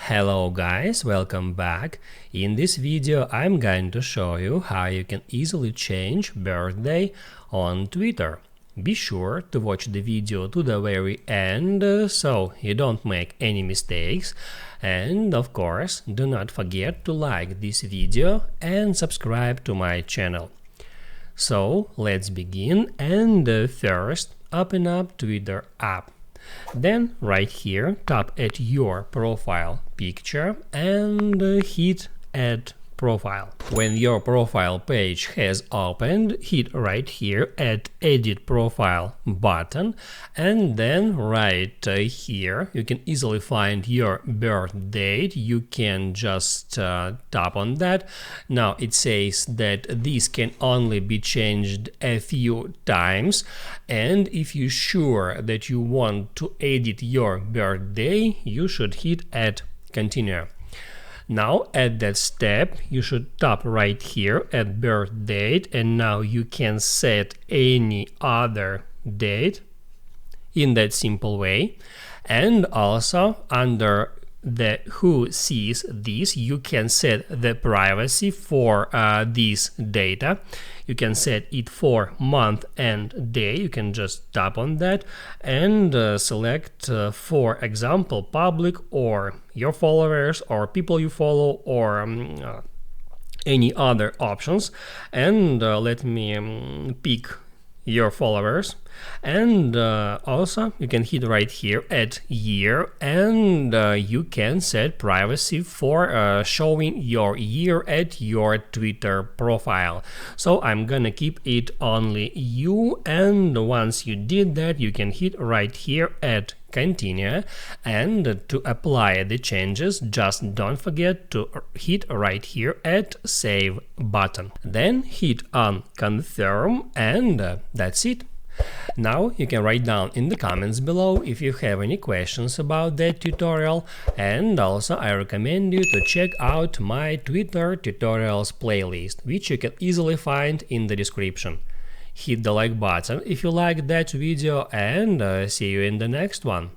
Hello guys, welcome back. In this video I'm going to show you how you can easily change birthday on Twitter. Be sure to watch the video to the very end so you don't make any mistakes, and of course do not forget to like this video and subscribe to my channel. So let's begin, and first open up Twitter app. Then right here tap at your profile picture and hit add profile. When your profile page has opened, hit right here at edit profile button, and then right here you can easily find your birth date. You can just tap on that. Now it says that this can only be changed a few times, and if you're sure that you want to edit your birthday, you should hit add continue. Now at that step you should tap right here at birth date, and now you can set any other date in that simple way. And also under the who sees this, you can set the privacy for this data. You can set it for month and day. You can just tap on that and select for example public, or your followers, or people you follow, or any other options. And let me pick your followers, and also you can hit right here at year, and you can set privacy for showing your year at your Twitter profile. So I'm gonna keep it only you, and once you did that you can hit right here at continue. And to apply the changes, just don't forget to hit right here at save button, then hit on confirm, and that's it. Now you can write down in the comments below if you have any questions about that tutorial, and also I recommend you to check out my Twitter tutorials playlist, which you can easily find in the description. Hit the like button if you liked that video, and see you in the next one.